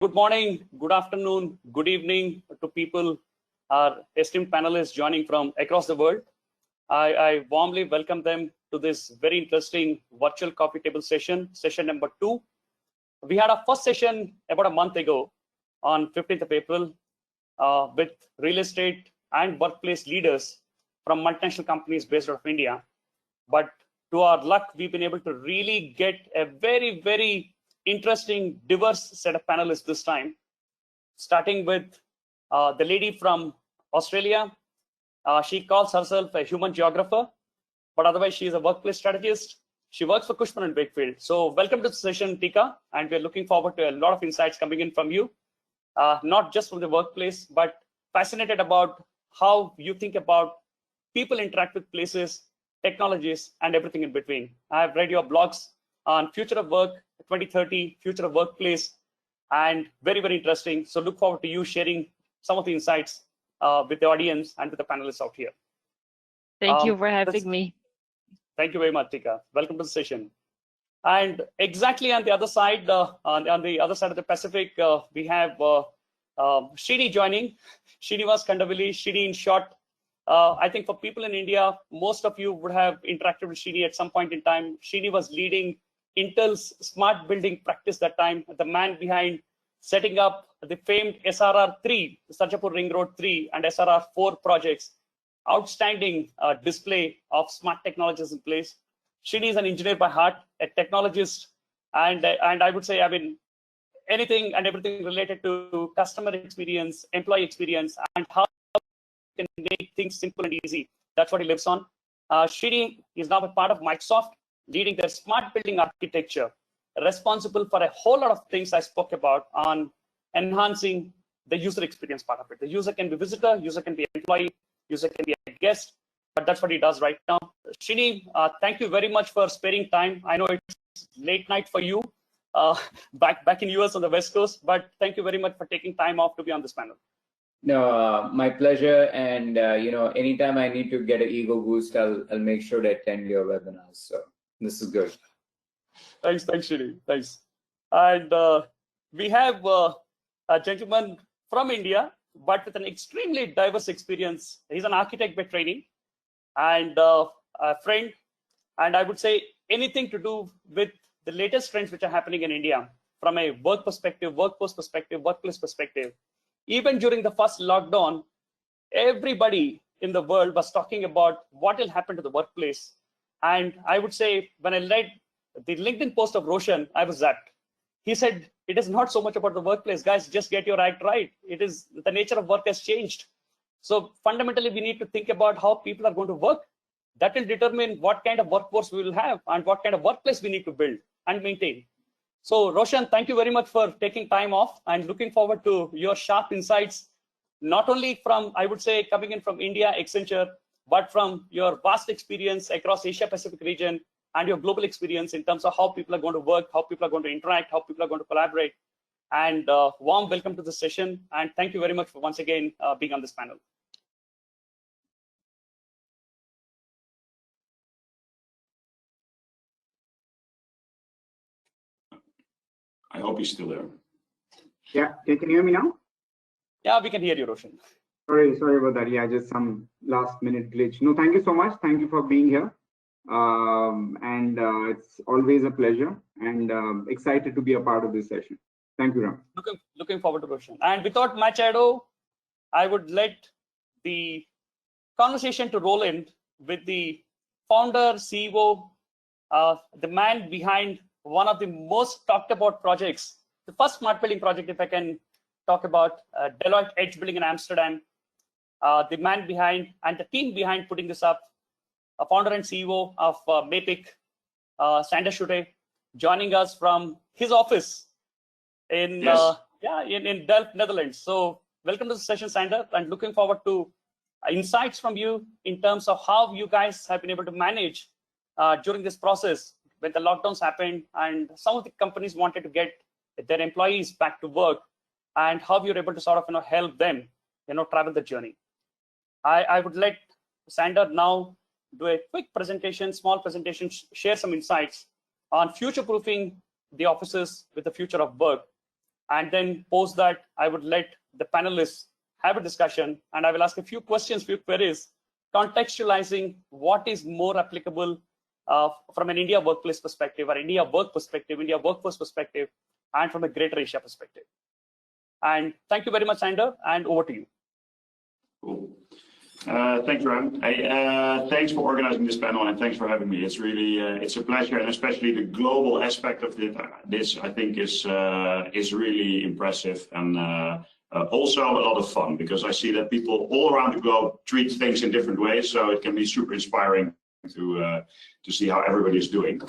Good morning, good afternoon, good evening to people, our esteemed panelists joining from across the world. I warmly welcome them to this very interesting virtual coffee table session number 2. We had our first session about a month ago on 15th of April with real estate and workplace leaders from multinational companies based out of India. But to our luck, we've been able to really get a very, very interesting, diverse set of panelists this time, starting with the lady from Australia. She calls herself a human geographer, but otherwise she is a workplace strategist. She works for Cushman & Wakefield. So welcome to the session, Tica, and we're looking forward to a lot of insights coming in from you, not just from the workplace, but fascinated about how you think about people interact with places, technologies, and everything in between. I've read your blogs on future of work 2030, future of workplace, and very, very interesting. So look forward to you sharing some of the insights with the audience and with the panelists out here. Thank you for having me. Thank you very much, Tica. Welcome to the session. And exactly on the other side, on the other side of the Pacific, we have Schutte joining, Srinivas Khandavilli, Schutte in short. I think for people in India, most of you would have interacted with Schutte at some point in time. Schutte was leading Intel's smart building practice that time, the man behind setting up the famed SRR3, Sarjapur Ring Road 3 and SRR4 projects. Outstanding display of smart technologies in place. Schutte is an engineer by heart, a technologist, and I would say, I mean, anything and everything related to customer experience, employee experience, and how you can make things simple and easy. That's what he lives on. Schutte is now a part of Microsoft, leading their smart building architecture, responsible for a whole lot of things I spoke about on enhancing the user experience part of it. The user can be visitor, user can be employee, user can be a guest, but that's what he does right now. Schutte, thank you very much for sparing time. I know it's late night for you, back in US on the West Coast, but thank you very much for taking time off to be on this panel. No, my pleasure. And anytime I need to get an ego boost, I'll make sure to attend your webinars. So this is good. Thanks, Schutte. Thanks. And we have a gentleman from India, but with an extremely diverse experience. He's an architect by training and a friend. And I would say anything to do with the latest trends which are happening in India from a work perspective, workforce perspective, workplace perspective. Even during the first lockdown, everybody in the world was talking about what will happen to the workplace. And I would say when I read the LinkedIn post of Roshan, I was zapped. He said, it is not so much about the workplace, guys, just get your act right. It is the nature of work has changed. So fundamentally, we need to think about how people are going to work. That will determine what kind of workforce we will have and what kind of workplace we need to build and maintain. So Roshan, thank you very much for taking time off and looking forward to your sharp insights, not only from, I would say, coming in from India, Accenture, but from your vast experience across Asia Pacific region and your global experience in terms of how people are going to work, how people are going to interact, how people are going to collaborate. And warm welcome to the session. And thank you very much for once again being on this panel. I hope you're still there. Yeah, can you hear me now? Yeah, we can hear you, Roshan. Sorry about that. Yeah, just some last minute glitch. No, thank you so much. Thank you for being here. It's always a pleasure and excited to be a part of this session. Thank you, Ram. Looking forward to Roshan. And without much ado, I would let the conversation to roll in with the founder, CEO, the man behind one of the most talked about projects, the first smart building project, if I can talk about Deloitte Edge building in Amsterdam, the man behind and the team behind putting this up, a founder and CEO of Mapic, Sander Schutte, joining us from his office in in Delft, Netherlands. So welcome to the session, Sander, and looking forward to insights from you in terms of how you guys have been able to manage during this process when the lockdowns happened and some of the companies wanted to get their employees back to work, and how you're able to sort of help them travel the journey. I would let Sander now do a quick presentation, small presentation, share some insights on future-proofing the offices with the future of work. And then post that, I would let the panelists have a discussion, and I will ask a few questions, few queries, contextualizing what is more applicable from an India workplace perspective, or India work perspective, India workforce perspective, and from a greater Asia perspective. And thank you very much, Sander, and over to you. Cool. Thanks, Ram. Thanks for organizing this panel, and thanks for having me. It's really it's a pleasure, and especially the global aspect of this I think is really impressive, and also a lot of fun, because I see that people all around the globe treat things in different ways, so it can be super inspiring to see how everybody is doing.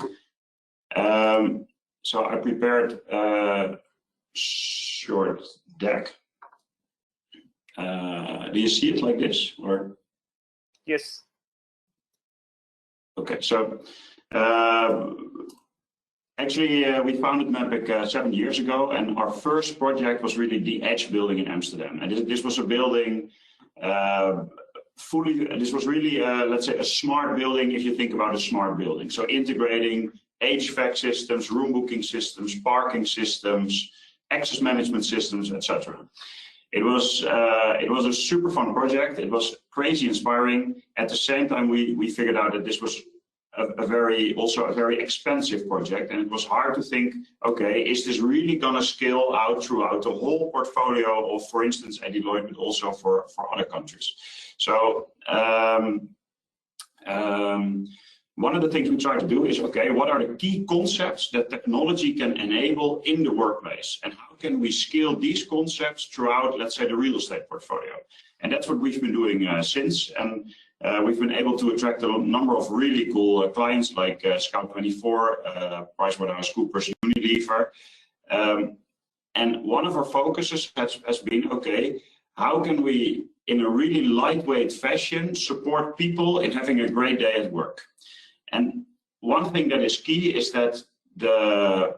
So I prepared a short deck. Do you see it like this, or? Yes. Okay, so actually we founded Mapic 7 years ago, and our first project was really the Edge building in Amsterdam. And this was a building this was really, let's say, a smart building, if you think about a smart building. So integrating HVAC systems, room booking systems, parking systems, access management systems, etc. It was a super fun project. It was crazy inspiring. At the same time, we figured out that this was also a very expensive project, and it was hard to think, okay, is this really going to scale out throughout the whole portfolio of, for instance, at Deloitte, but also for other countries. So one of the things we try to do is, okay, what are the key concepts that technology can enable in the workplace, and how can we scale these concepts throughout, let's say, the real estate portfolio? And that's what we've been doing since, and we've been able to attract a number of really cool clients like Scout24, PricewaterhouseCoopers, Unilever. And one of our focuses has been, okay, how can we, in a really lightweight fashion, support people in having a great day at work? And one thing that is key is that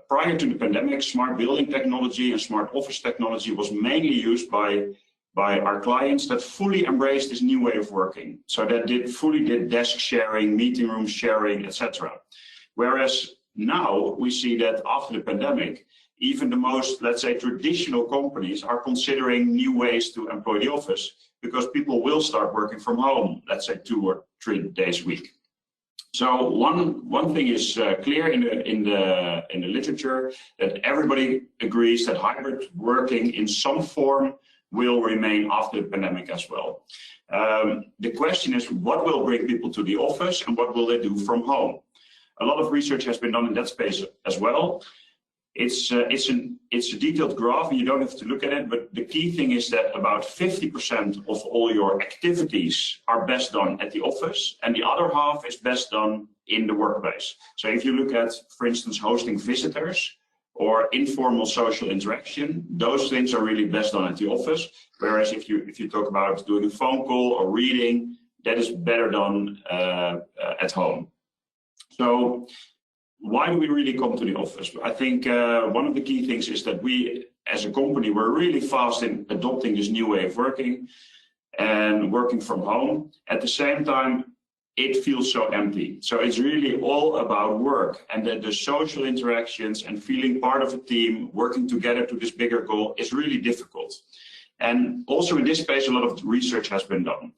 prior to the pandemic, smart building technology and smart office technology was mainly used by our clients that fully embraced this new way of working. So that fully did desk sharing, meeting room sharing, etc. Whereas now we see that after the pandemic, even the most, let's say, traditional companies are considering new ways to employ the office, because people will start working from home, let's say 2 or 3 days a week. So one thing is clear in the literature, that everybody agrees that hybrid working in some form will remain after the pandemic as well. The question is, what will bring people to the office and what will they do from home? A lot of research has been done in that space as well. It's a detailed graph, and you don't have to look at it, but the key thing is that about 50% of all your activities are best done at the office, and the other half is best done in the workplace. So if you look at, for instance, hosting visitors or informal social interaction, those things are really best done at the office. Whereas if you talk about doing a phone call or reading, that is better done at home. So why do we really come to the office? I think one of the key things is that we, as a company, we're really fast in adopting this new way of working and working from home. At the same time, it feels so empty. So it's really all about work, and that the social interactions and feeling part of a team, working together to this bigger goal is really difficult. And also in this space, a lot of research has been done.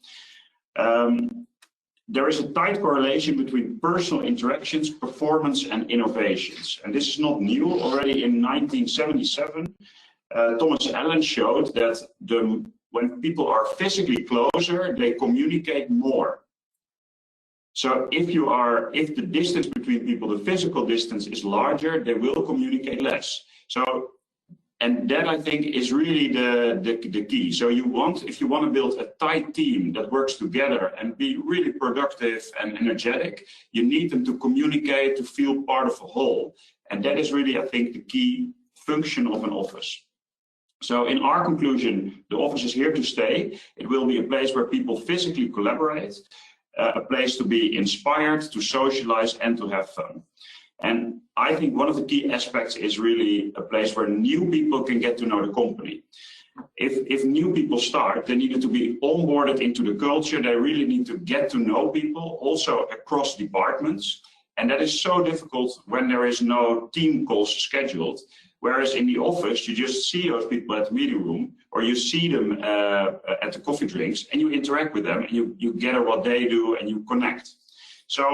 There is a tight correlation between personal interactions, performance, and innovations. And this is not new. Already in 1977, Thomas Allen showed that when people are physically closer, they communicate more. So if the distance between people, the physical distance is larger, they will communicate less. So, and that, I think, is really the key. So if you want to build a tight team that works together and be really productive and energetic, you need them to communicate, to feel part of a whole. And that is really, I think, the key function of an office. So in our conclusion, the office is here to stay. It will be a place where people physically collaborate, a place to be inspired, to socialize, and to have fun. And I think one of the key aspects is really a place where new people can get to know the company. If new people start, they need to be onboarded into the culture. They really need to get to know people, also across departments. And that is so difficult when there is no team calls scheduled, Whereas in the office, you just see those people at the meeting room, or you see them at the coffee drinks, and you interact with them, and you gather what they do, and you connect. So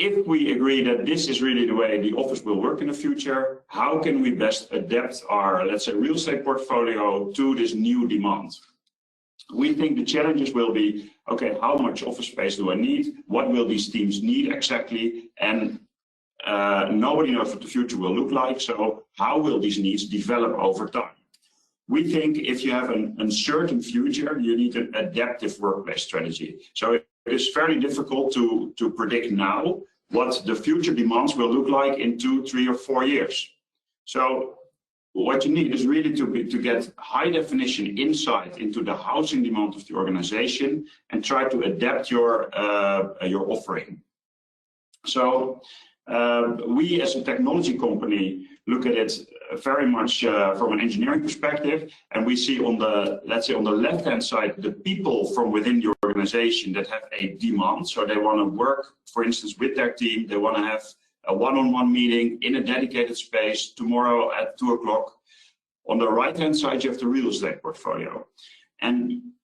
if we agree that this is really the way the office will work in the future, how can we best adapt our, let's say, real estate portfolio to this new demand? We think the challenges will be, okay, how much office space do I need? What will these teams need exactly? And nobody knows what the future will look like. So how will these needs develop over time? We think if you have an uncertain future, you need an adaptive workplace strategy. So it is fairly difficult to predict now what the future demands will look like in 2, 3, or 4 years. So what you need is really to get high definition insight into the housing demand of the organization and try to adapt your offering. So we as a technology company look at it very much from an engineering perspective, and we see on the, let's say, on the left-hand side, the people from within the organization that have a demand. So they want to work, for instance, with their team. They want to have a one-on-one meeting in a dedicated space tomorrow at 2 o'clock. On the right-hand side, you have the real estate portfolio. And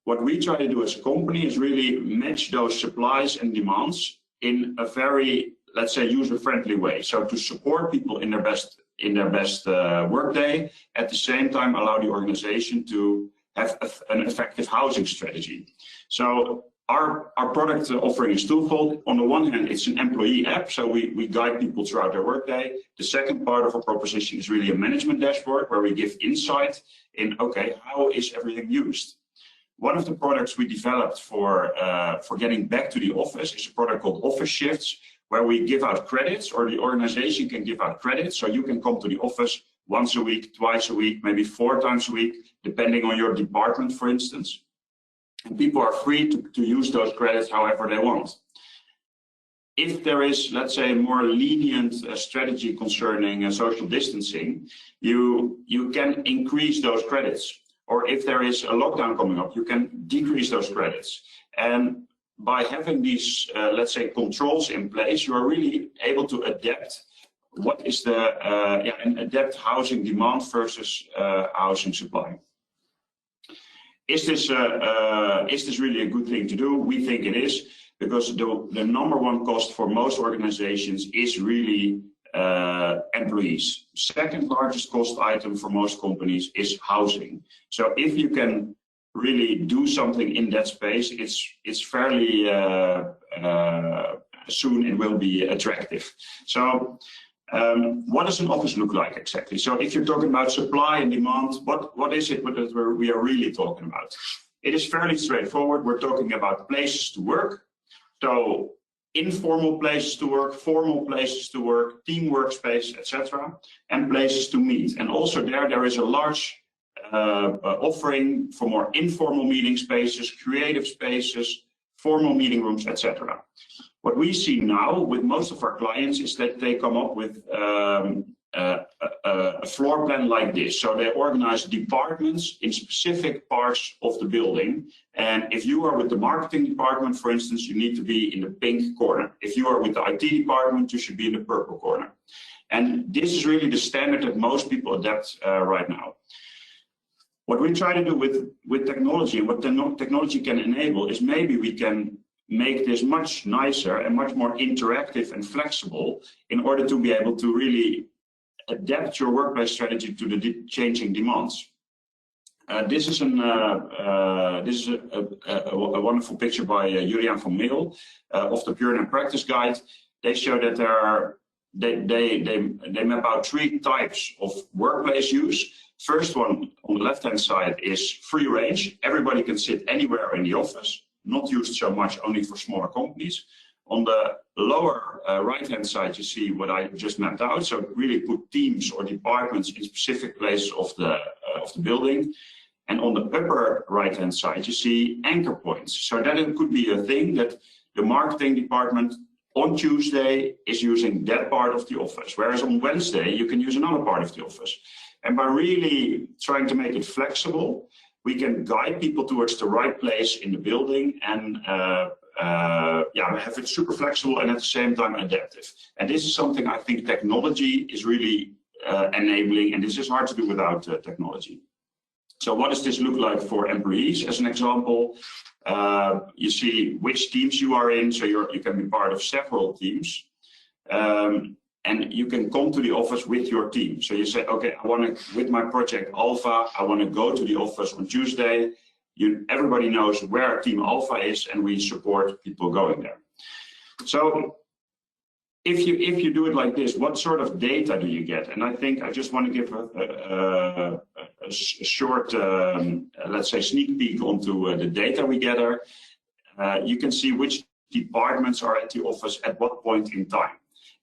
what we try to do as a company is really match those supplies and demands in a very, let's say, user-friendly way. So to support people in their best workday, at the same time allow the organization to have an effective housing strategy. So our product offering is twofold. On the one hand, it's an employee app, so we guide people throughout their workday. The second part of our proposition is really a management dashboard where we give insight in, okay, how is everything used? One of the products we developed for getting back to the office is a product called Office Shifts, where we give out credits, or the organization can give out credits. So you can come to the office once a week, twice a week, maybe 4 times a week, depending on your department, for instance. And people are free to use those credits however they want. If there is, let's say, a more lenient strategy concerning social distancing, you can increase those credits. Or if there is a lockdown coming up, you can decrease those credits. And by having these, let's say, controls in place, you are really able to adapt what is the, and adapt housing demand versus housing supply. Is this really a good thing to do? We think it is, because the number one cost for most organizations is really employees. Second largest cost item for most companies is housing. So if you can really do something in that space, it's fairly soon it will be attractive. So what does an office look like exactly? So if you're talking about supply and demand, what is it that we are really talking about? It is fairly straightforward. We're talking about places to work. So informal places to work, formal places to work, team workspace, etc., and places to meet. And also there is a large offering for more informal meeting spaces, creative spaces, formal meeting rooms, etc. What we see now with most of our clients is that they come up with a floor plan like this. So they organize departments in specific parts of the building. And if you are with the marketing department, for instance, you need to be in the pink corner. If you are with the IT department, you should be in the purple corner. And this is really the standard that most people adapt right now. What we try to do with technology, and what technology can enable, is maybe we can make this much nicer and much more interactive and flexible in order to be able to really adapt your workplace strategy to the changing demands. This is a wonderful picture by Julian van Meel of the Puranam Practice Guide. They show that they map out 3 types of workplace use. First one on the left-hand side is free range. Everybody can sit anywhere in the office, not used so much only for smaller companies. On the lower right-hand side, you see what I just mapped out. So really put teams or departments in specific places of the building. And on the upper right-hand side, you see anchor points. So that it could be a thing that the marketing department on Tuesday is using that part of the office, whereas on Wednesday, you can use another part of the office. And by really trying to make it flexible, we can guide people towards the right place in the building and have it super flexible and at the same time adaptive. And this is something I think technology is really enabling, and this is hard to do without technology. So what does this look like for employees? As an example, you see which teams you are in, so you can be part of several teams. And you can come to the office with your team. So you say, okay, I want to, with my project Alpha, I want to go to the office on Tuesday. Everybody knows where Team Alpha is, and we support people going there. So if you do it like this, what sort of data do you get? And I think I just want to give a short, let's say, sneak peek onto the data we gather. You can see which departments are at the office at what point in time.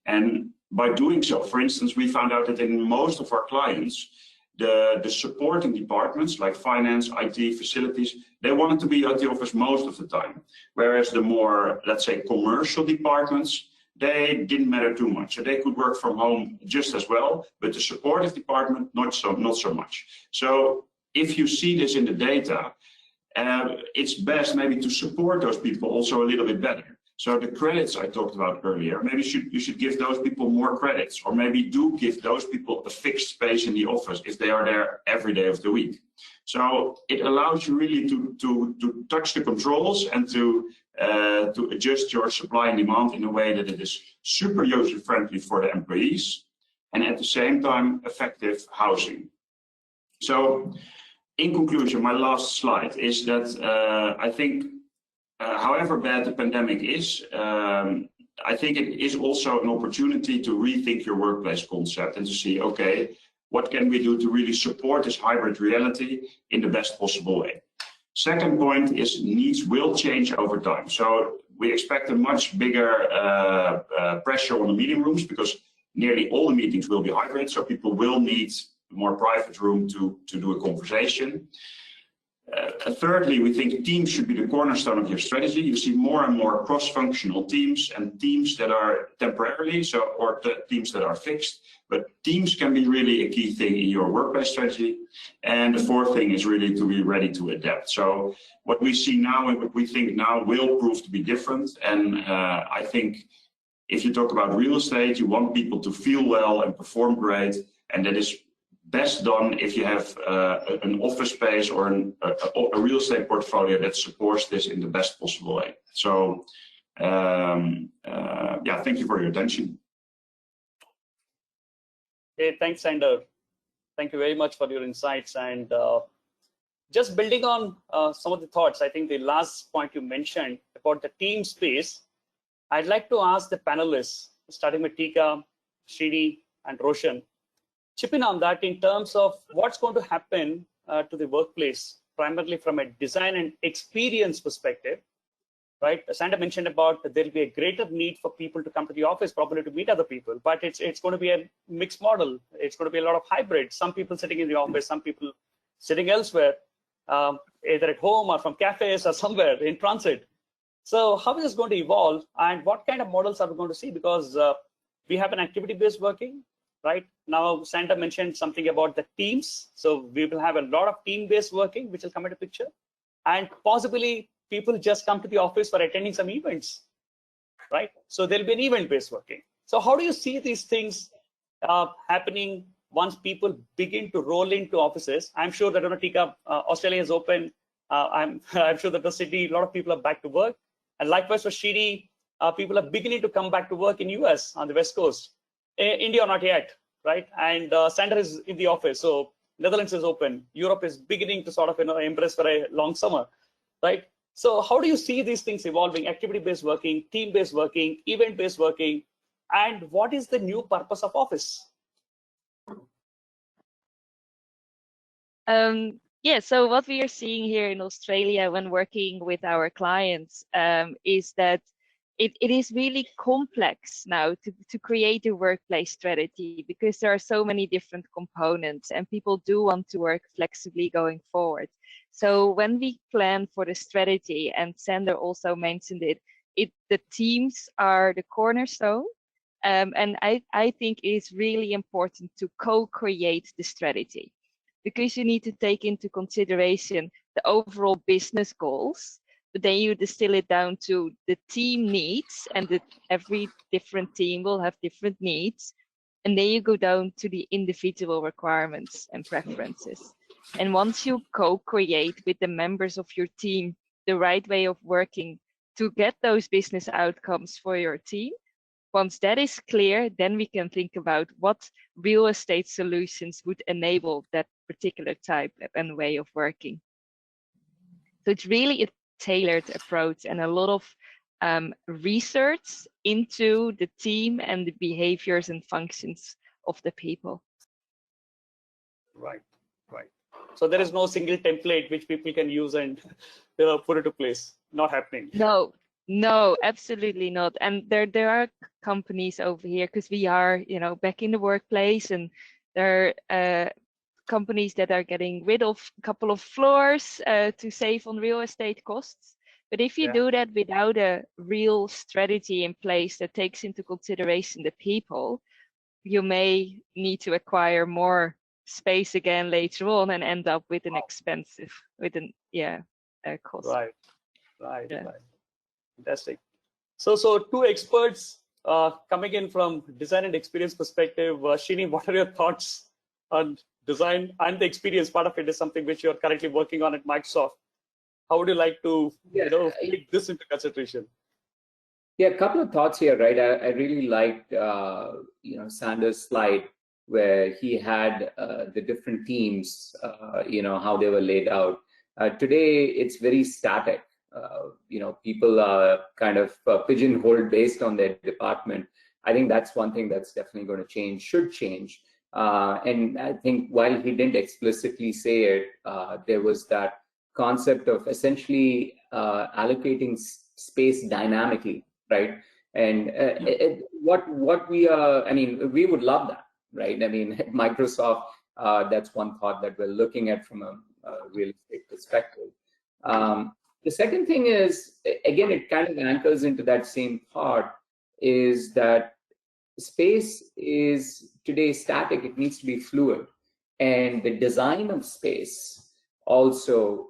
And by doing so, for instance, we found out that in most of our clients, the supporting departments like finance, IT, facilities, they wanted to be at the office most of the time. Whereas the more, let's say, commercial departments, they didn't matter too much. So they could work from home just as well, but the supportive department, not so much. So if you see this in the data, it's best maybe to support those people also a little bit better. So the credits I talked about earlier, maybe you should give those people more credits, or maybe do give those people a fixed space in the office if they are there every day of the week. So it allows you really to touch the controls and to adjust your supply and demand in a way that it is super user friendly for the employees and at the same time effective housing. So in conclusion, my last slide is that I think however bad the pandemic is, I think it is also an opportunity to rethink your workplace concept and to see, okay, what can we do to really support this hybrid reality in the best possible way? Second point is needs will change over time. So we expect a much bigger pressure on the meeting rooms because nearly all the meetings will be hybrid. So people will need more private room to do a conversation. Thirdly, we think teams should be the cornerstone of your strategy. You see more and more cross-functional teams and teams that are temporarily, or teams that are fixed. But teams can be really a key thing in your workplace strategy. And the fourth thing is really to be ready to adapt. So what we see now and what we think now will prove to be different. And I think if you talk about real estate, you want people to feel well and perform great. And that is best done if you have an office space or a real estate portfolio that supports this in the best possible way. So, yeah, thank you for your attention. Hey, thanks, Sander. Thank you very much for your insights. And just building on some of the thoughts, I think the last point you mentioned about the team space, I'd like to ask the panelists, starting with Tica, Srini, and Roshan, chip in on that in terms of what's going to happen to the workplace, primarily from a design and experience perspective, right? Sander mentioned about that there'll be a greater need for people to come to the office, probably to meet other people, but it's going to be a mixed model. It's going to be a lot of hybrid. Some people sitting in the office, some people sitting elsewhere, either at home or from cafes or somewhere in transit. So how is this going to evolve, and what kind of models are we going to see? Because we have an activity-based working. Right now, Sander mentioned something about the teams. So we will have a lot of team-based working, which will come into picture. And possibly people just come to the office for attending some events, right? So there'll be an event-based working. So how do you see these things happening once people begin to roll into offices? I'm sure that Tica, Australia is open. I'm sure that the city, a lot of people are back to work. And likewise for Srini, people are beginning to come back to work in US on the West Coast. India not yet, right? And Sander is in the office, so Netherlands is open. Europe is beginning to sort of embrace for a long summer, right? So how do you see these things evolving? Activity-based working, team-based working, event-based working, and what is the new purpose of office? Yeah, so what we are seeing here in Australia when working with our clients is that it is really complex now to create a workplace strategy because there are so many different components and people do want to work flexibly going forward. So when we plan for the strategy, and Sander also mentioned it, the teams are the cornerstone. And I think it's really important to co-create the strategy because you need to take into consideration the overall business goals, but then you distill it down to the team needs, and that every different team will have different needs. And then you go down to the individual requirements and preferences. And once you co-create with the members of your team the right way of working to get those business outcomes for your team, once that is clear, then we can think about what real estate solutions would enable that particular type and way of working. So it's really a tailored approach and a lot of research into the team and the behaviors and functions of the people. Right, right. So there is no single template which people can use and put it to place. Not happening. No, absolutely not. And there are companies over here, because we are, back in the workplace, and there are companies that are getting rid of a couple of floors to save on real estate costs. But if you do that without a real strategy in place that takes into consideration the people, you may need to acquire more space again later on and end up with an expensive, cost. Right. Fantastic. So two experts coming in from design and experience perspective. Srini, what are your thoughts on design and the experience part of it is something which you're currently working on at Microsoft? How would you like to take this into consideration? Yeah, a couple of thoughts here, right? I really liked Sanders' slide where he had the different teams, how they were laid out. Today, it's very static. People are kind of pigeonholed based on their department. I think that's one thing that's definitely going to change, should change. And I think while he didn't explicitly say it, there was that concept of essentially allocating space dynamically, right? And what we are, we would love that, right? At Microsoft, that's one thought that we're looking at from a real estate perspective. The second thing is, again, it kind of anchors into that same thought, is that space is today static. It needs to be fluid, and the design of space also,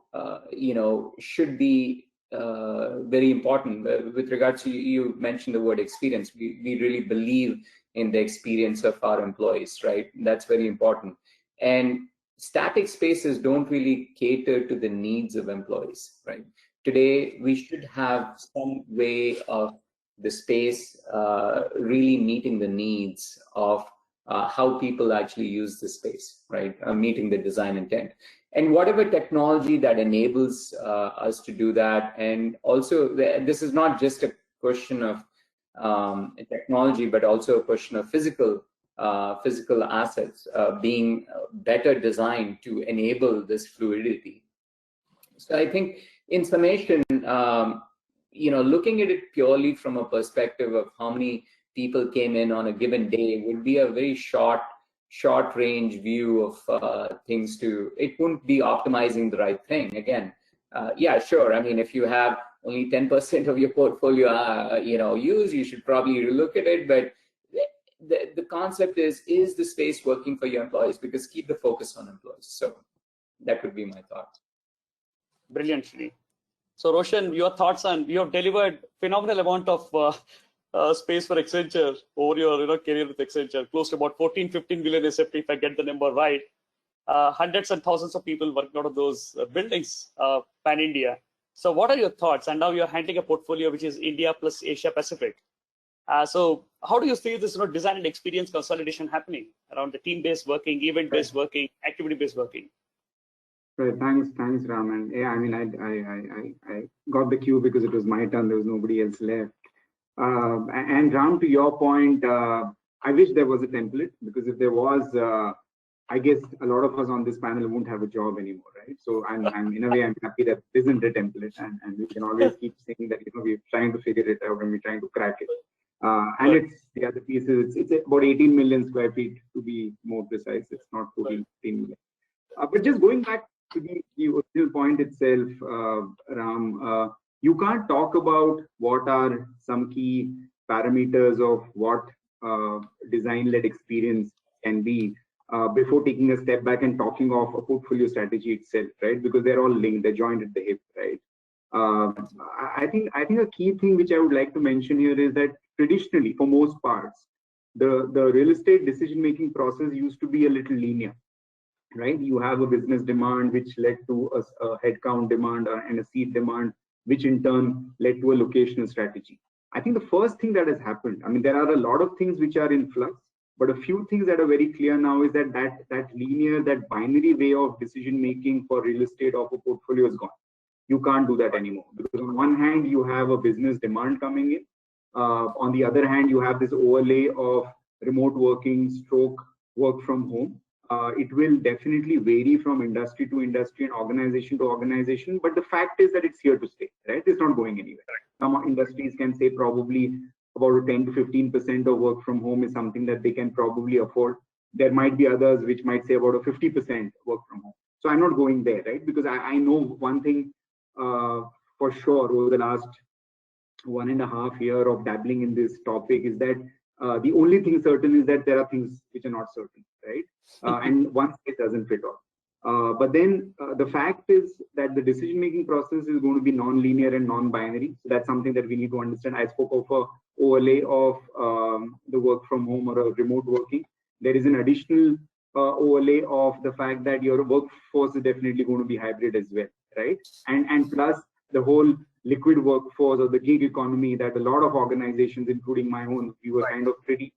should be very important. With regards to, you mentioned the word experience. We really believe in the experience of our employees, right? That's very important. And static spaces don't really cater to the needs of employees, right? Today, we should have some way of the space really meeting the needs of how people actually use the space, right? Meeting the design intent. And whatever technology that enables us to do that. And also, this is not just a question of technology, but also a question of physical assets being better designed to enable this fluidity. So I think, in summation, looking at it purely from a perspective of how many people came in on a given day would be a very short range view of things. It wouldn't be optimizing the right thing. Again, yeah, sure. If you have only 10% of your portfolio, used, you should probably look at it. But the concept is the space working for your employees? Because keep the focus on employees. So that would be my thought. Brilliant, Srini. So Roshan, your thoughts on, you have delivered phenomenal amount of space for Accenture over your career with Accenture, close to about 14-15 million SFT, if I get the number right. Hundreds and thousands of people working out of those buildings pan-India. So what are your thoughts? And now you're handling a portfolio which is India plus Asia Pacific. So how do you see this design and experience consolidation happening around the team-based working, event-based working, activity-based working? Right. Thanks, Ram. And yeah, I got the cue because it was my turn. There was nobody else left. And Ram, to your point, I wish there was a template, because if there was, I guess a lot of us on this panel won't have a job anymore, right? So I'm in a way, I'm happy that there isn't a template, and we can always keep saying that we're trying to figure it out and we're trying to crack it. And it's the other piece is it's about 18 million square feet to be more precise. It's not 14 million. But just going back to the original point itself, Ram, you can't talk about what are some key parameters of what design-led experience can be before taking a step back and talking of a portfolio strategy itself, right? Because they're all linked, they're joined at the hip, right? I think a key thing which I would like to mention here is that traditionally, for most parts, the real estate decision-making process used to be a little linear, right? You have a business demand which led to a headcount demand and a seat demand, which in turn led to a locational strategy. I think the first thing that has happened, I mean, there are a lot of things which are in flux, but a few things that are very clear now is that linear, that binary way of decision making for real estate of a portfolio is gone. You can't do that anymore, because on one hand you have a business demand coming in, on the other hand you have this overlay of remote working stroke work from home. It will definitely vary from industry to industry and organization to organization, but the fact is that it's here to stay, right? It's not going anywhere. Some industries can say probably about 10 to 15% of work from home is something that they can probably afford. There might be others which might say about a 50% work from home. So I'm not going there, right? Because I know one thing for sure over the last 1.5 years of dabbling in this topic is that the only thing certain is that there are things which are not certain, right? And one state doesn't fit all. But then the fact is that the decision-making process is going to be non-linear and non-binary. So that's something that we need to understand. I spoke of a overlay of the work from home or a remote working. There is an additional overlay of the fact that your workforce is definitely going to be hybrid as well, right? And plus the whole liquid workforce or the gig economy that a lot of organizations, including my own, we were kind of pretty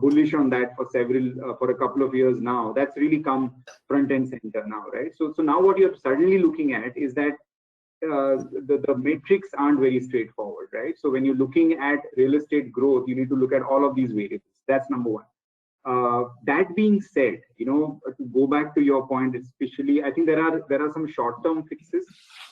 bullish on that for a couple of years now. That's really come front and center now, right? So now what you're suddenly looking at is that the metrics aren't very straightforward, right? So when you're looking at real estate growth, you need to look at all of these variables. That's number one. That being said, to go back to your point, especially, I think there are some short-term fixes,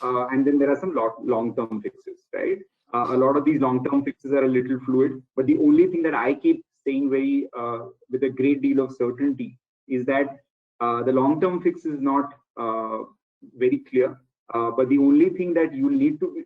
and then there are some long-term fixes, right? A lot of these long-term fixes are a little fluid, but the only thing that I keep saying with a great deal of certainty is that the long-term fix is not very clear. But the only thing that you need to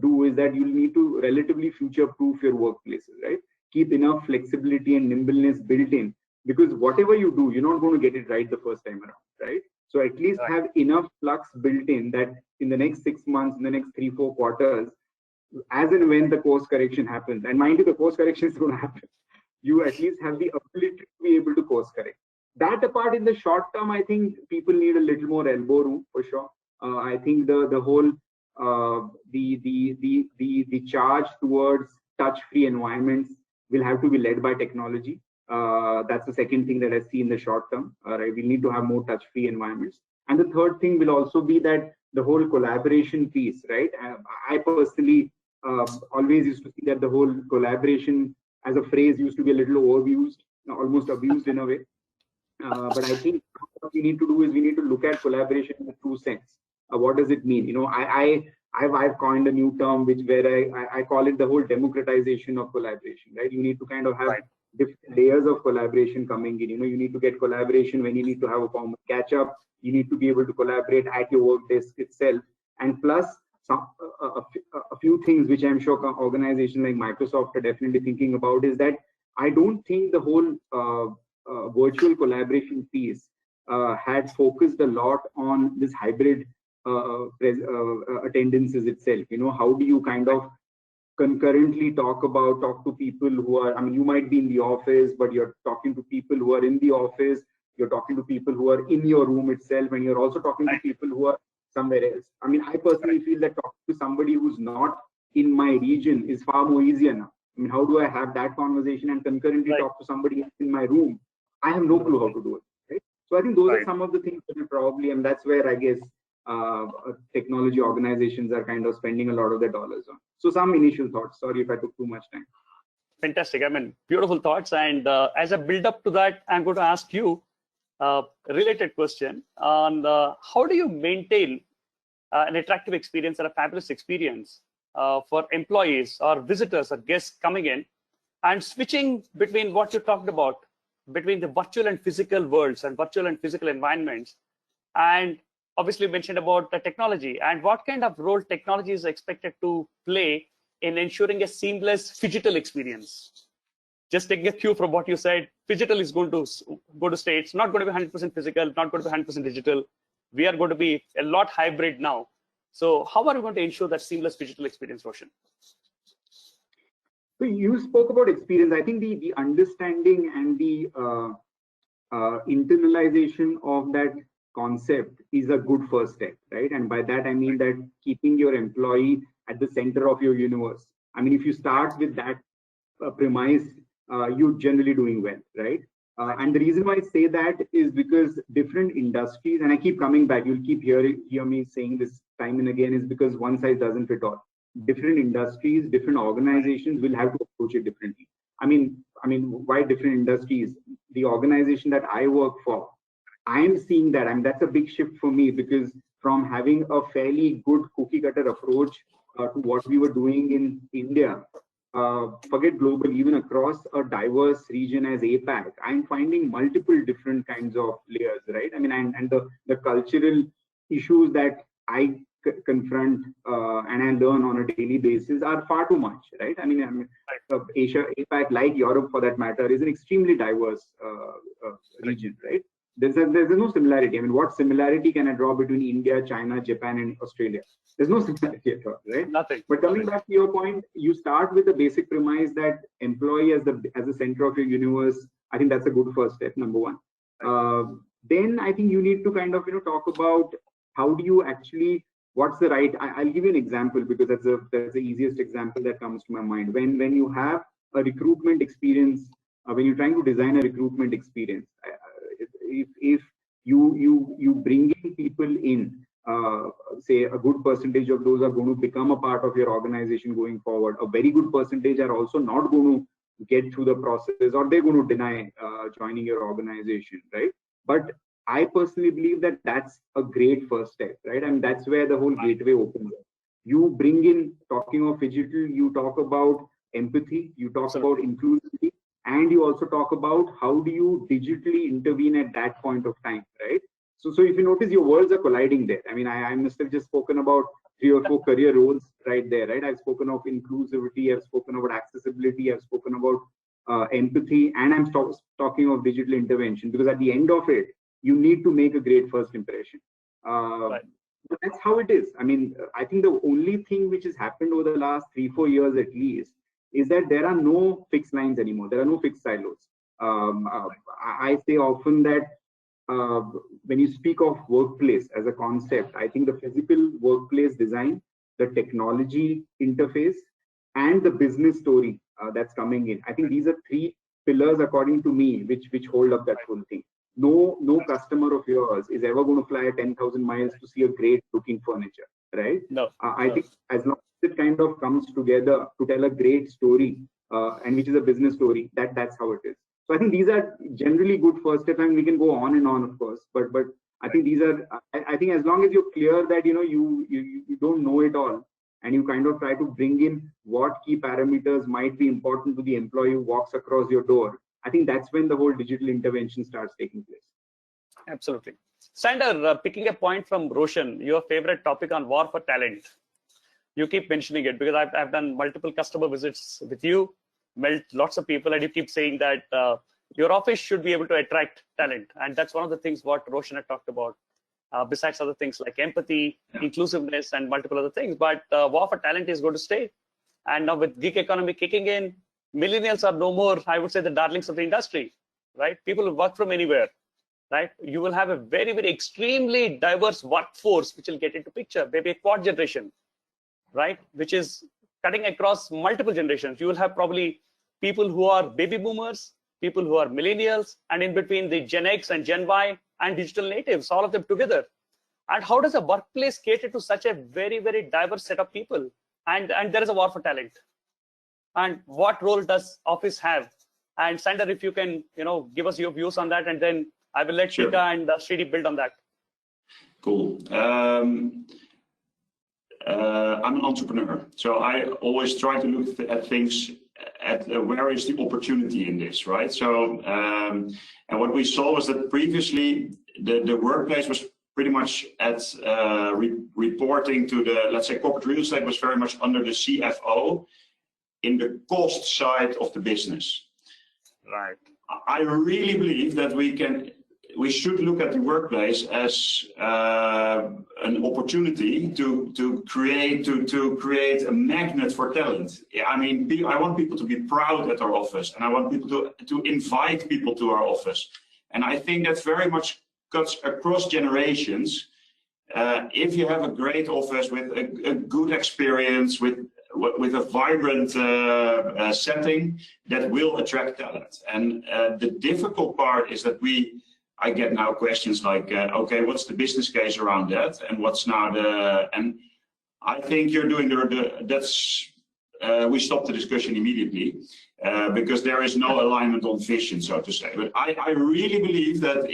do is that you need to relatively future-proof your workplaces, right? Keep enough flexibility and nimbleness built in, because whatever you do, you're not going to get it right the first time around, right? So at least have enough flux built in that in the next 6 months, in the next 3-4 quarters, as and when the course correction happens, and mind you, the course correction is going to happen, you at least have the ability to be able to course correct. That apart, in the short term, I think people need a little more elbow room for sure. I think the whole the charge towards touch-free environments will have to be led by technology. That's the second thing that I see in the short term. Right, we need to have more touch-free environments. And the third thing will also be that the whole collaboration piece, right? I personally always used to see that the whole collaboration as a phrase used to be a little overused, almost abused in a way. But I think what we need to do is we need to look at collaboration in a true sense. What does it mean? I've coined a new term where I call it the whole democratization of collaboration, right? You need to kind of have different layers of collaboration coming in. You need to get collaboration when you need to have a formal catch up. You need to be able to collaborate at your work desk itself. And plus a few things which I'm sure organizations like Microsoft are definitely thinking about is that I don't think the whole virtual collaboration piece had focused a lot on this hybrid attendances itself. How do you kind of concurrently talk to people who are, I mean, you might be in the office, but you're talking to people who are in the office, you're talking to people who are in your room itself, and you're also talking to people who are somewhere else. I mean, I personally feel that talking to somebody who's not in my region is far more easier now. I mean, how do I have that conversation and concurrently talk to somebody in my room? I have no clue how to do it, right? So I think those are some of the things that will probably, and that's where I guess technology organizations are kind of spending a lot of their dollars on. So some initial thoughts. Sorry if I took too much time. Fantastic. I mean, beautiful thoughts. And as a build up to that, I'm going to ask you a related question on how do you maintain an attractive experience or a fabulous experience for employees or visitors or guests coming in, and switching between what you talked about, between the virtual and physical worlds and virtual and physical environments, and obviously mentioned about the technology and what kind of role technology is expected to play in ensuring a seamless phygital experience. Just taking a cue from what you said, phygital is going to go to stay. It's not going to be 100% physical, not going to be 100% digital. We are going to be a lot hybrid now. So how are we going to ensure that seamless digital experience, Roshan? So you spoke about experience. I think the understanding and the internalization of that concept is a good first step, right? And by that, I mean that keeping your employee at the center of your universe. I mean, if you start with that premise, you're generally doing well, right? And the reason why I say that is because different industries, and I keep coming back, you'll keep hear me saying this time and again, is because one size doesn't fit all. Different industries, different organizations will have to approach it differently. I mean, why different industries? The organization that I work for, I'm seeing that. I mean, that's a big shift for me, because from having a fairly good cookie cutter approach to what we were doing in India, forget global, even across a diverse region as APAC, I'm finding multiple different kinds of layers, right? I mean, and the cultural issues that I confront and I learn on a daily basis are far too much, right? I mean Asia, APAC, like Europe for that matter, is an extremely diverse region, right? There's no similarity. I mean, what similarity can I draw between India, China, Japan, and Australia? There's no similarity at all, right? Nothing. But coming back to your point, you start with the basic premise that employee as the center of your universe. I think that's a good first step, number one. Then I think you need to kind of talk about how do you actually, what's the right. I'll give you an example, because that's the easiest example that comes to my mind. When you have a recruitment experience, when you're trying to design a recruitment experience, if you bring in people in, say a good percentage of those are going to become a part of your organization going forward. A very good percentage are also not going to get through the process, or they're going to deny joining your organization, right? But I personally believe that that's a great first step, right? I mean, that's where the whole gateway opens up. You bring in, talking of digital, you talk about empathy, you talk about inclusivity, and you also talk about how do you digitally intervene at that point of time, right? So if you notice, your worlds are colliding there. I mean, I must have just spoken about 3 or 4 career roles right there, right? I've spoken of inclusivity, I've spoken about accessibility, I've spoken about empathy, and I'm talking of digital intervention, because at the end of it, you need to make a great first impression. But that's how it is. I mean, I think the only thing which has happened over the last 3-4 years at least is that there are no fixed lines anymore. There are no fixed silos. I say often that when you speak of workplace as a concept, I think the physical workplace design, the technology interface, and the business story that's coming in, I think these are 3 pillars, according to me, which hold up that whole thing. No customer of yours is ever going to fly 10,000 miles to see a great looking furniture, right? No. I think as long as it kind of comes together to tell a great story, and which is a business story, that's how it is. So I think these are generally good first steps, and we can go on and on, of course. But I think these are. I think as long as you're clear that you don't know it all, and you kind of try to bring in what key parameters might be important to the employee who walks across your door, I think that's when the whole digital intervention starts taking place. Absolutely. Sander, picking a point from Roshan, your favorite topic on war for talent. You keep mentioning it because I've done multiple customer visits with you, met lots of people, and you keep saying that your office should be able to attract talent. And that's one of the things what Roshan had talked about, besides other things like empathy, inclusiveness, and multiple other things. But war for talent is going to stay. And now with gig economy kicking in, millennials are no more, I would say, the darlings of the industry, right? People who work from anywhere, right? You will have a very, very extremely diverse workforce which will get into picture, maybe a quad generation, right? Which is cutting across multiple generations. You will have probably people who are baby boomers, people who are millennials, and in between the Gen X and Gen Y and digital natives, all of them together. And how does a workplace cater to such a very, very diverse set of people? And there is a war for talent. And what role does office have? And Sander, if you can, give us your views on that, and then I will let Tica and Srini build on that. Cool. I'm an entrepreneur, so I always try to look at things at where is the opportunity in this, right? So, and what we saw was that previously the workplace was pretty much at reporting to the, let's say, corporate real estate was very much under the CFO in the cost side of the business. Right. I really believe that we can we should look at the workplace as an opportunity to create a magnet for talent. I mean, I want people to be proud at our office, and I want people to invite people to our office. And I think that very much cuts across generations. If you have a great office with a good experience, with a vibrant setting, that will attract talent. And the difficult part is that I get now questions like, okay, what's the business case around that, and what's now and I think you're doing we stop the discussion immediately because there is no alignment on vision, so to say. But I really believe that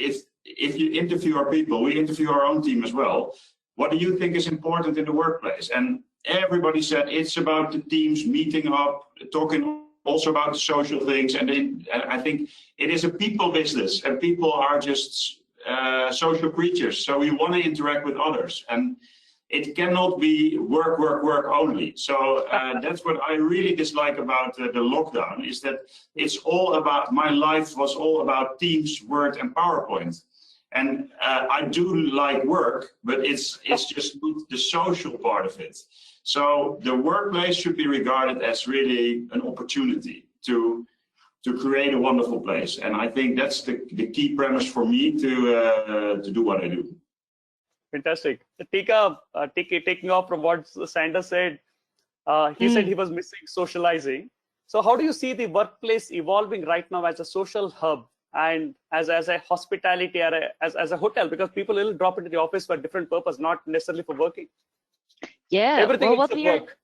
if you interview our people, we interview our own team as well, what do you think is important in the workplace? And everybody said it's about the teams meeting up, talking also about the social things. And I think it is a people business, and people are just social creatures. So we want to interact with others, and it cannot be work, work, work only. So that's what I really dislike about the lockdown, is that it's all about, my life was all about Teams, Word, and PowerPoint. And I do like work, but it's just not the social part of it. So the workplace should be regarded as really an opportunity to create a wonderful place. And I think that's the key premise for me to do what I do. Fantastic. Tica, taking off from what Sanders said, he said he was missing socializing. So how do you see the workplace evolving right now as a social hub and as a hospitality or as a hotel? Because people will drop into the office for a different purpose, not necessarily for working. Yeah, everything well, work.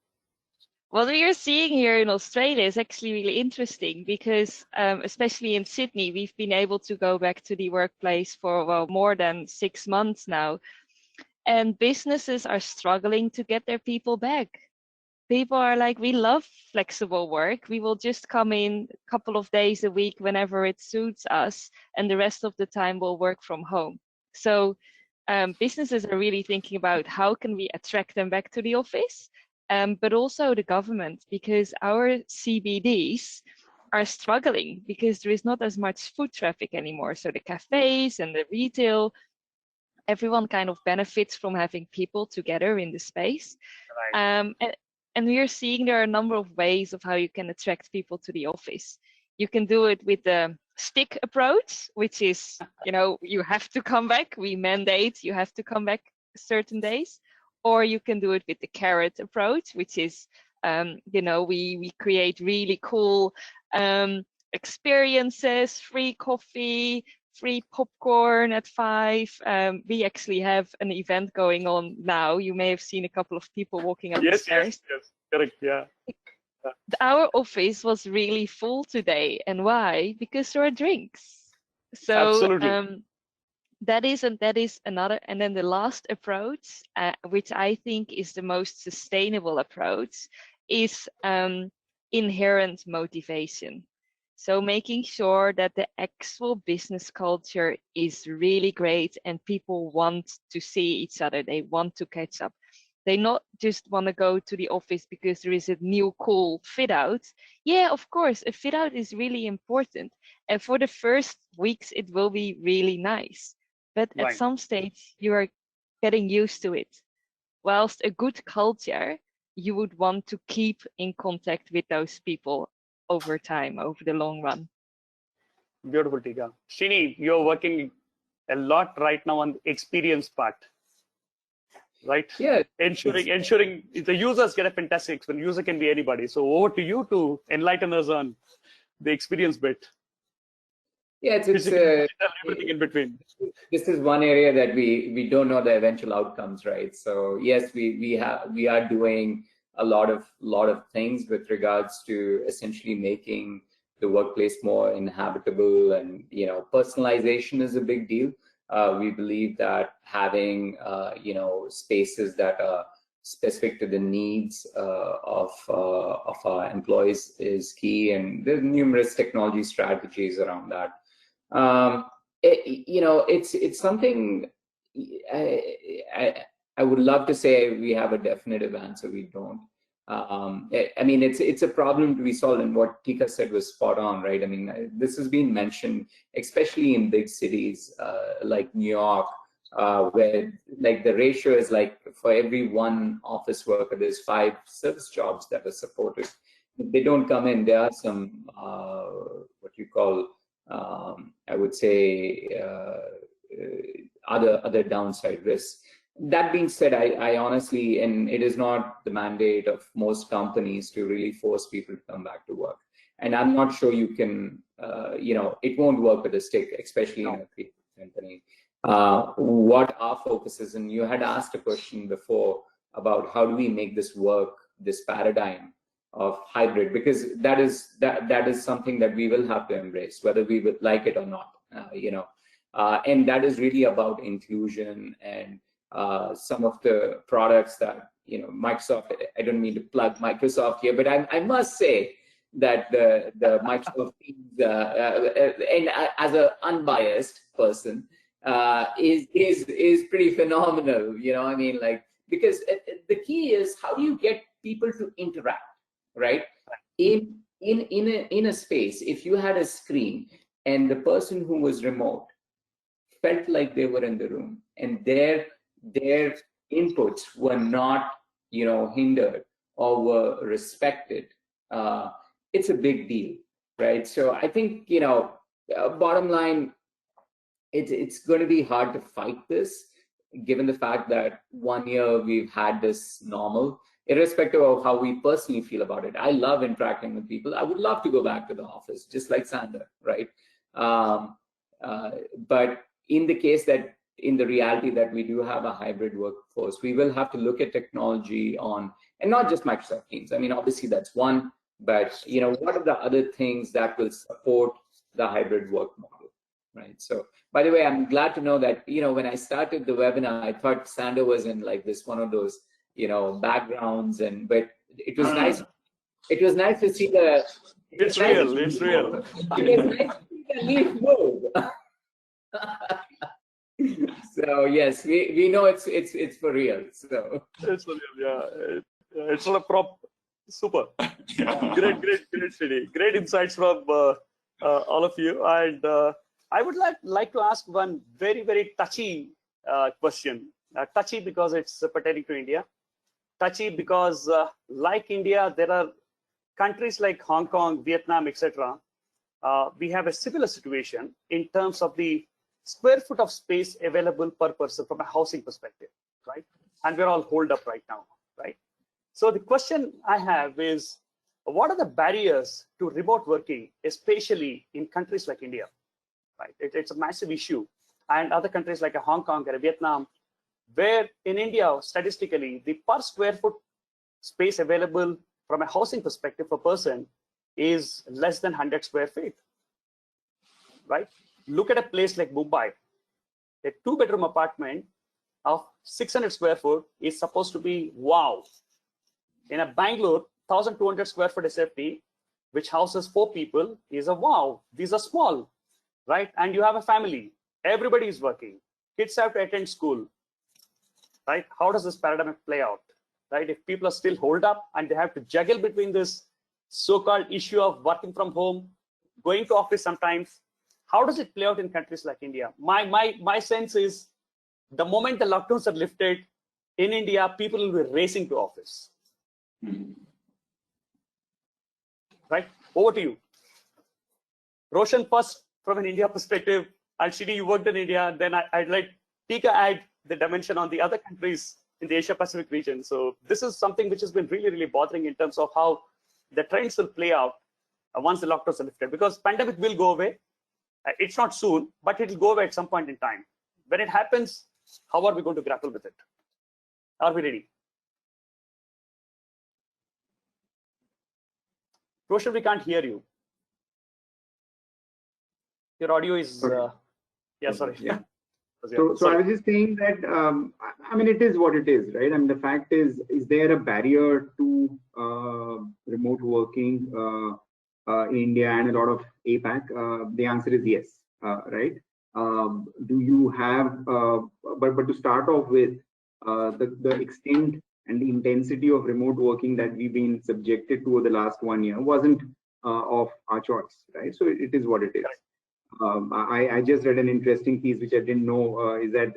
What we are seeing here in Australia is actually really interesting because, especially in Sydney, we've been able to go back to the workplace for more than 6 months now. And businesses are struggling to get their people back. People are like, we love flexible work. We will just come in a couple of days a week whenever it suits us, and the rest of the time we'll work from home. So businesses are really thinking about how can we attract them back to the office, but also the government, because our CBDs are struggling because there is not as much foot traffic anymore. So the cafes and the retail, everyone kind of benefits from having people together in the space. Right. And we are seeing there are a number of ways of how you can attract people to the office. You can do it with the stick approach, which is, you have to come back. We mandate you have to come back certain days. Or you can do it with the carrot approach, which is, we create really cool experiences, free coffee, free popcorn at 5. We actually have an event going on now. You may have seen a couple of people walking up the stairs. Yes, correct, yeah. Our office was really full today. And why? Because there are drinks. So absolutely. That is another. And then the last approach, which I think is the most sustainable approach, is inherent motivation. So making sure that the actual business culture is really great and people want to see each other. They want to catch up. They not just want to go to the office because there is a new cool fit out. Yeah, of course, a fit out is really important. And for the first weeks, it will be really nice. But right. At some stage, you are getting used to it. Whilst a good culture, you would want to keep in contact with those people over time, over the long run. Beautiful, Tica. Srini, you're working a lot right now on the experience part, right? Yeah. Ensuring the users get a fantastic experience. User can be anybody. So over to you to enlighten us on the experience bit. Yeah, it's everything in between. This is one area that we don't know the eventual outcomes, right? So yes, we are doing a lot of things with regards to essentially making the workplace more inhabitable, and personalization is a big deal. We believe that having spaces that are specific to the needs of our employees is key, and there's numerous technology strategies around that. It's something I would love to say we have a definitive answer. We don't. I mean, it's a problem to be solved, and what Tica said was spot on, right? I mean, this has been mentioned, especially in big cities like New York, where like the ratio is like for every one office worker, there's 5 service jobs that are supported. If they don't come in, there are some what you call, I would say, other downside risks. That being said, I honestly, and it is not the mandate of most companies to really force people to come back to work. And I'm not sure you can, it won't work with a stick, especially in a creative company. What our focus is, and you had asked a question before about how do we make this work, this paradigm of hybrid, because that is something that we will have to embrace, whether we would like it or not, and that is really about inclusion and some of the products that, Microsoft, I don't mean to plug Microsoft here, but I must say that the Microsoft teams, and as an unbiased person, is pretty phenomenal. I mean, like, because the key is how do you get people to interact, right? In a space, if you had a screen and the person who was remote felt like they were in the room and their inputs were not, hindered or were respected, it's a big deal, right? So I think, bottom line, it's going to be hard to fight this, given the fact that 1 year we've had this normal, irrespective of how we personally feel about it. I love interacting with people. I would love to go back to the office, just like Sander, right? But in the case that, in the reality that we do have a hybrid workforce, we will have to look at technology on, and not just Microsoft Teams. I mean, obviously that's one, but what are the other things that will support the hybrid work model, right? So, by the way, I'm glad to know that, when I started the webinar, I thought Sander was in like this one of those, backgrounds, but it was nice. It was nice to see the. It's real. It's real. It was nice to see the leaf move. So yes, we know it's for real. So it's for real, yeah. It's not a prop. Super. Great, Srini. Great insights from all of you. And I would like to ask one very, very touchy question. Touchy because it's pertaining to India. Touchy because, like India, there are countries like Hong Kong, Vietnam, etc. We have a similar situation in terms of the square foot of space available per person from a housing perspective, right? And we're all holed up right now, right? So the question I have is, what are the barriers to remote working, especially in countries like India, right? It's a massive issue. And other countries like Hong Kong or Vietnam, where in India, statistically, the per square foot space available from a housing perspective per person is less than 100 square feet, right? Look at a place like Mumbai. A 2-bedroom apartment of 600 square foot is supposed to be wow. In a Bangalore, 1,200 square foot SFT, which houses 4 people, is a wow. These are small, right? And you have a family. Everybody is working. Kids have to attend school, right? How does this paradigm play out, right? If people are still holed up and they have to juggle between this so-called issue of working from home, going to office sometimes, how does it play out in countries like India? My sense is the moment the lockdowns are lifted in India, people will be racing to office. Right? Over to you. Roshan, first from an India perspective, and Srini, you worked in India, then I'd like Tica add the dimension on the other countries in the Asia Pacific region. So this is something which has been really, really bothering in terms of how the trends will play out once the lockdowns are lifted, because pandemic will go away. It's not soon, but it will go away at some point in time. When it happens, how are we going to grapple with it? Are we ready? Roshan, we can't hear you. Your audio is, yeah, sorry. Yeah. So I was just saying that, I mean, it is what it is, right? I mean, the fact is there a barrier to remote working in India and a lot of APAC? The answer is yes, right? Do you have, but to start off with, the extent and the intensity of remote working that we've been subjected to over the last 1 year wasn't of our choice, right? So it is what it is. I just read an interesting piece which I didn't know, is that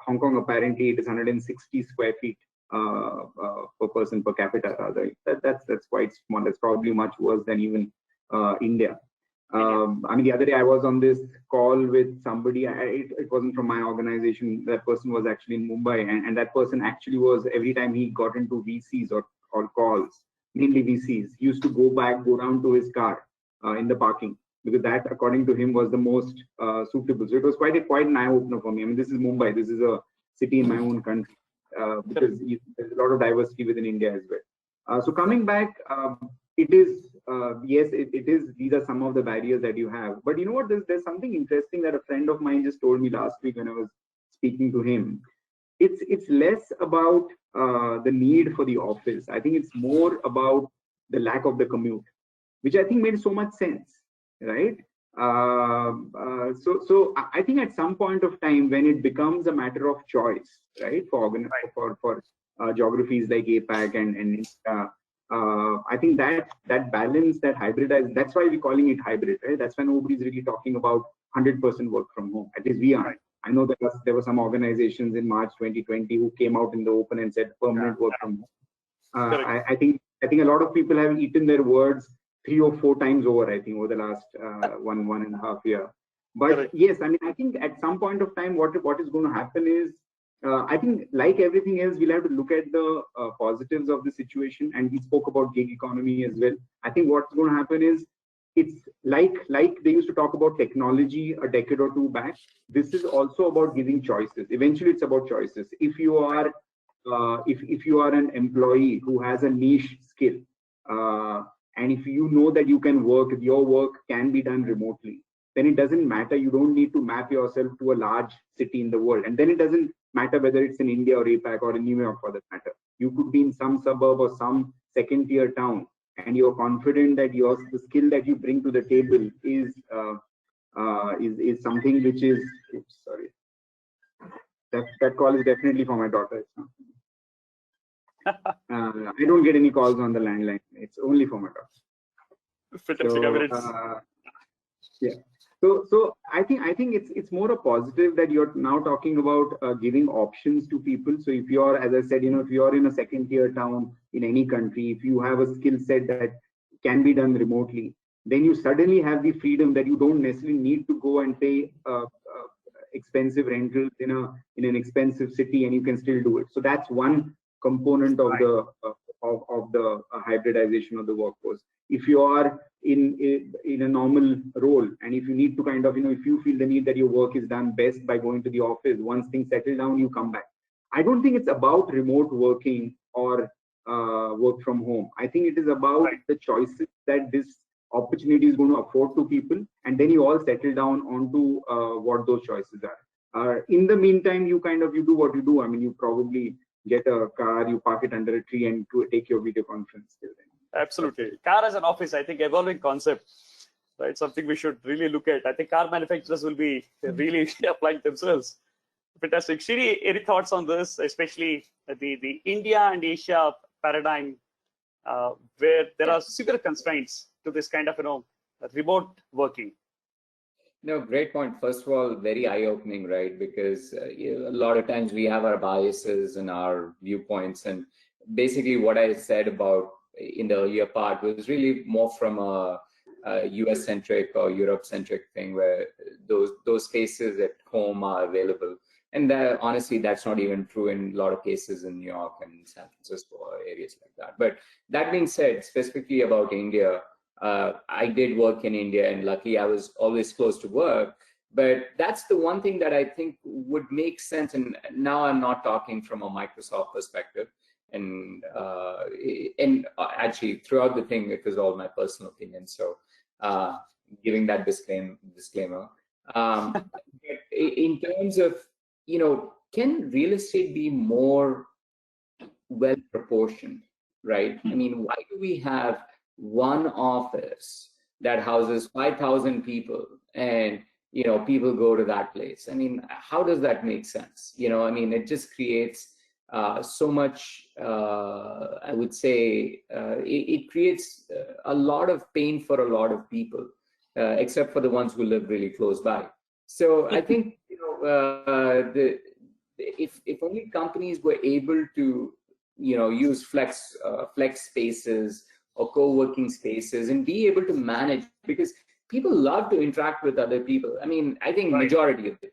Hong Kong apparently it is 160 square feet per person per capita rather. That's quite small. That's probably much worse than even India. I mean, the other day I was on this call with somebody. It wasn't from my organization. That person was actually in Mumbai, and that person actually was, every time he got into VCs or calls, mainly VCs, he used to go down to his car in the parking, because that, according to him, was the most suitable. So it was quite an eye opener for me. I mean, this is Mumbai. This is a city in my own country, because there's a lot of diversity within India as well. So coming back, it is. Yes, it is. These are some of the barriers that you have. But you know what? There's something interesting that a friend of mine just told me last week when I was speaking to him. It's less about the need for the office. I think it's more about the lack of the commute, which I think made so much sense, right? So I think at some point of time when it becomes a matter of choice, right, for geographies like APAC and I think that balance, that hybridized, that's why we're calling it hybrid, right? That's why nobody's really talking about 100% work from home. At least we are. Right. I know there were some organizations in March 2020 who came out in the open and said permanent work from home. I think a lot of people have eaten their words 3 or 4 times over, I think, over the last 1.5 year. But yes, I mean, I think at some point of time, what is going to happen is, I think like everything else, we'll have to look at the positives of the situation. And we spoke about gig economy as well. I think what's going to happen is, it's like they used to talk about technology a decade or 2 back. This is also about giving choices. Eventually, it's about choices. If you are if you are an employee who has a niche skill, and if you know that you can work, your work can be done remotely, then it doesn't matter. You don't need to map yourself to a large city in the world. And then it doesn't matter whether it's in India or APAC or in New York for that matter. You could be in some suburb or some second-tier town, and you're confident that the skill that you bring to the table is something which is. Oops, sorry. That call is definitely for my daughter. I don't get any calls on the landline. It's only for my daughter. Yeah. So I think it's more a positive that you're now talking about giving options to people. So if you're, as I said, if you're in a second-tier town in any country, if you have a skill set that can be done remotely, then you suddenly have the freedom that you don't necessarily need to go and pay expensive rentals in an expensive city, and you can still do it. So that's one component of the hybridization of the workforce. If you are in a normal role, and if you need to kind of, if you feel the need that your work is done best by going to the office, once things settle down, you come back. I don't think it's about remote working or work from home. I think it is about the choices that this opportunity is going to afford to people, and then you all settle down onto what those choices are. In the meantime, you do what you do. I mean, you probably get a car, you park it under a tree, and take your video conference till then. Absolutely. Car as an office, I think, evolving concept, right? Something we should really look at. I think car manufacturers will be really applying themselves. Fantastic. Shri, any thoughts on this, especially the India and Asia paradigm, where there are severe constraints to this kind of, remote working? No, great point. First of all, very eye-opening, right? Because a lot of times we have our biases and our viewpoints, and basically what I said about in the earlier part was really more from a US-centric or Europe-centric thing, where those spaces at home are available. And honestly, that's not even true in a lot of cases in New York and San Francisco or areas like that. But that being said, specifically about India, I did work in India, and luckily I was always close to work. But that's the one thing that I think would make sense. And now I'm not talking from a Microsoft perspective. And actually, throughout the thing, it was all my personal opinion. So giving that disclaimer. In terms of, can real estate be more well proportioned, right? I mean, why do we have one office that houses 5,000 people, and people go to that place? I mean, how does that make sense? I mean, it just creates so much, I would say, it creates a lot of pain for a lot of people, except for the ones who live really close by. So I think, you know, if only companies were able to, you know, use flex spaces or co-working spaces and be able to manage, because people love to interact with other people. I mean, I think majority of it,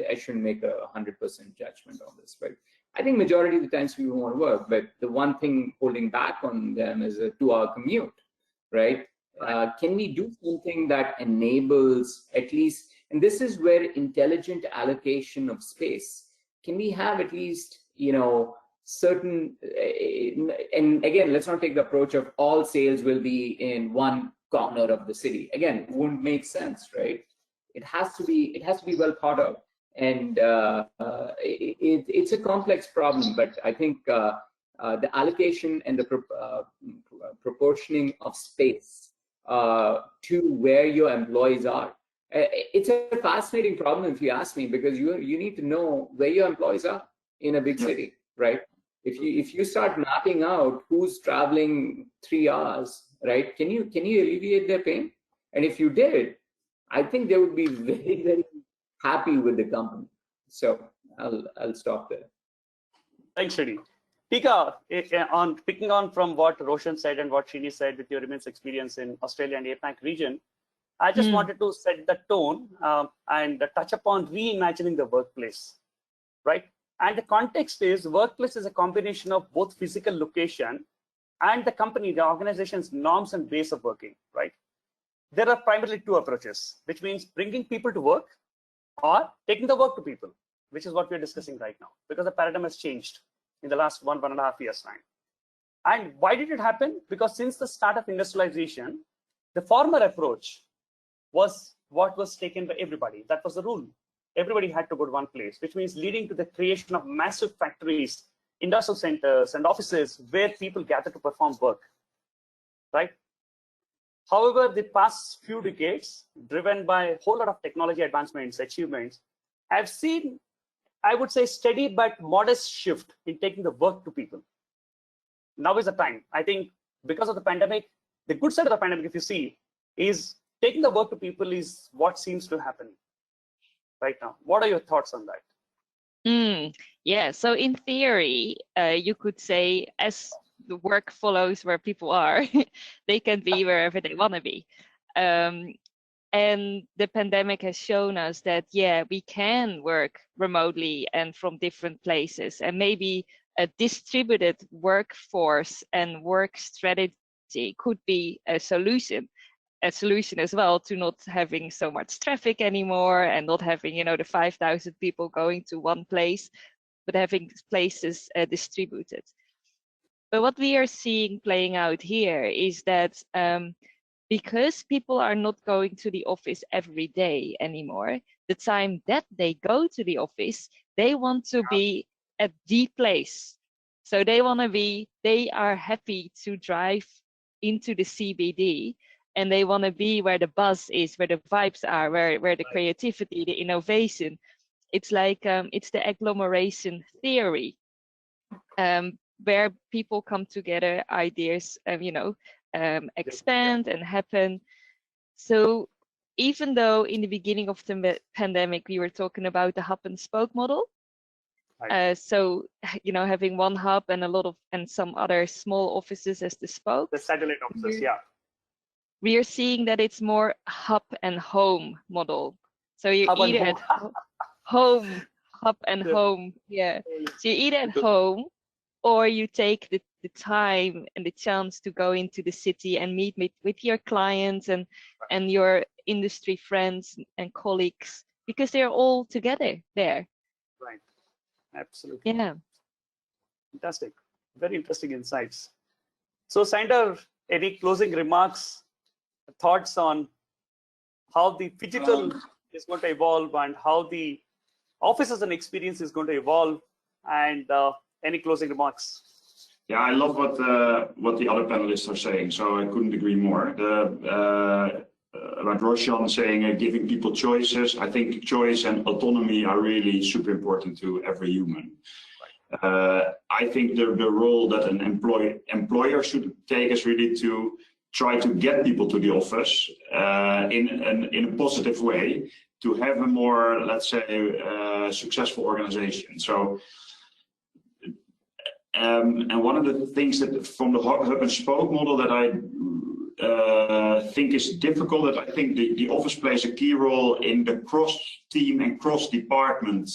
I shouldn't make a 100% judgment on this, but I think majority of the times people want to work, but the one thing holding back on them is a 2-hour commute, right? Can we do something that enables at least, and this is where intelligent allocation of space, can we have at least, you know, certain, and again, let's not take the approach of all sales will be in one corner of the city. Again, it wouldn't make sense, right? It has to be well thought of. And it's a complex problem, but I think the allocation and the proportioning of space to where your employees are, it's a fascinating problem if you ask me, because you need to know where your employees are in a big city, right? If you start mapping out who's traveling 3 hours, right? Can you alleviate their pain? And if you did, I think they would be very, very happy with the company. So I'll stop there. Thanks, Srini. Tica, on picking on from what Roshan said and what Srini said with your immense experience in Australia and APAC region, I just wanted to set the tone and touch upon reimagining the workplace, right? And the context is workplace is a combination of both physical location and the company, the organization's norms and ways of working, right? There are primarily 2 approaches, which means bringing people to work or taking the work to people, which is what we're discussing right now, because the paradigm has changed in the last 1.5 years time. And why did it happen? Because since the start of industrialization, the former approach was what was taken by everybody. That was the rule. Everybody had to go to one place, which means leading to the creation of massive factories, industrial centers, and offices where people gather to perform work, right? However, the past few decades, driven by a whole lot of technology advancements, achievements, have seen, I would say, steady but modest shift in taking the work to people. Now is the time. I think because of the pandemic, the good side of the pandemic, if you see, is taking the work to people is what seems to happen right now. What are your thoughts on that? Yeah, so in theory, you could say as the work follows where people are, they can be wherever they want to be. And the pandemic has shown us that, yeah, we can work remotely and from different places, and maybe a distributed workforce and work strategy could be a solution as well to not having so much traffic anymore and not having, you know, the 5,000 people going to one place, but having places distributed. But what we are seeing playing out here is that because people are not going to the office every day anymore, the time that they go to the office, they want to be at the place. So they are happy to drive into the CBD, and they want to be where the buzz is, where the vibes are, where the creativity, the innovation. It's like, it's the agglomeration theory, where people come together, ideas, expand and happen. So even though in the beginning of the pandemic, we were talking about the hub and spoke model, so, you know, having one hub and some other small offices as the spokes. The satellite offices, yeah. We are seeing that it's more hub and home model. So you're either at home, hub and home, yeah. So you're either at home, or you take the time and the chance to go into the city and meet with your clients and your industry friends and colleagues, because they're all together there. Right. Absolutely. Yeah. Fantastic. Very interesting insights. So, Sander, any closing remarks, thoughts on how the digital is going to evolve and how the office as an experience is going to evolve, and any closing remarks? Yeah, I love what the other panelists are saying, so I couldn't agree more. About Roshan saying giving people choices, I think choice and autonomy are really super important to every human. I think the role that an employer should take is really to try to get people to the office in a positive way, to have a more, let's say, successful organization. So, and one of the things that from the hub and spoke model that I think is difficult, that I think the office plays a key role in the cross-team and cross-department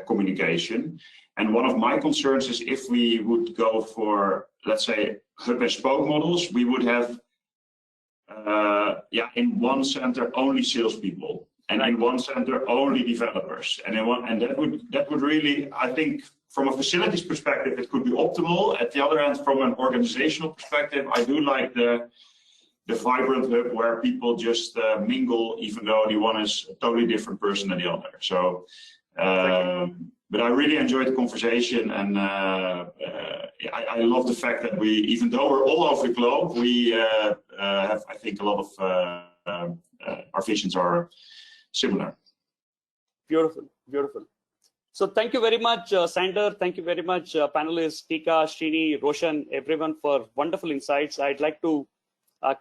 communication. And one of my concerns is if we would go for, let's say, hub and spoke models, we would have, in one center only salespeople, and in one center only developers, and that would really, I think, from a facilities perspective, it could be optimal. At the other end, from an organizational perspective, I do like the vibrant hub where people just mingle, even though the one is a totally different person than the other. So, but I really enjoyed the conversation, and I love the fact that we, even though we're all over the globe, we have, I think, a lot of our visions are similar. Beautiful, beautiful. So thank you very much, Sander. Thank you very much, panelists, Tica, Srini, Roshan, everyone, for wonderful insights. I'd like to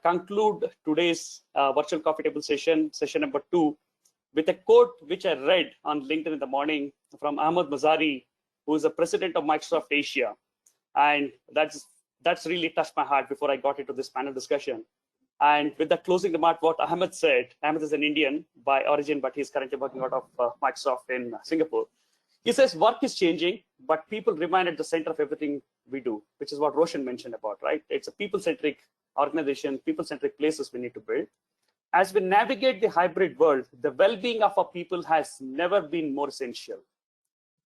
conclude today's virtual coffee table session number 2, with a quote which I read on LinkedIn in the morning from Ahmed Mazari, who is the president of Microsoft Asia. And that's really touched my heart before I got into this panel discussion. And with the closing remark, what Ahmed said, Ahmed is an Indian by origin, but he's currently working out of Microsoft in Singapore. He says, work is changing, but people remain at the center of everything we do, which is what Roshan mentioned about, right? It's a people-centric organization, people-centric places we need to build. As we navigate the hybrid world, the well-being of our people has never been more essential.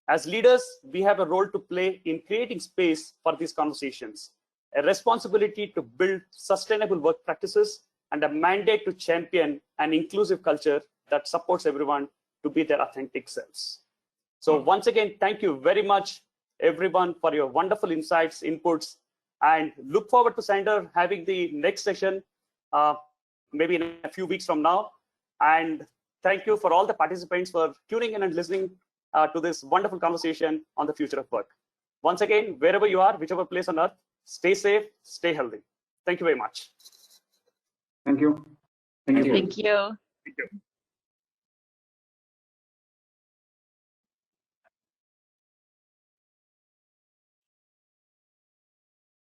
As leaders, we have a role to play in creating space for these conversations, a responsibility to build sustainable work practices, and a mandate to champion an inclusive culture that supports everyone to be their authentic selves. So once again, thank you very much, everyone, for your wonderful insights, inputs, and look forward to Sander having the next session, maybe in a few weeks from now. And thank you for all the participants for tuning in and listening to this wonderful conversation on the future of work. Once again, wherever you are, whichever place on earth, stay safe, stay healthy. Thank you very much. Thank you. Thank you. Thank you.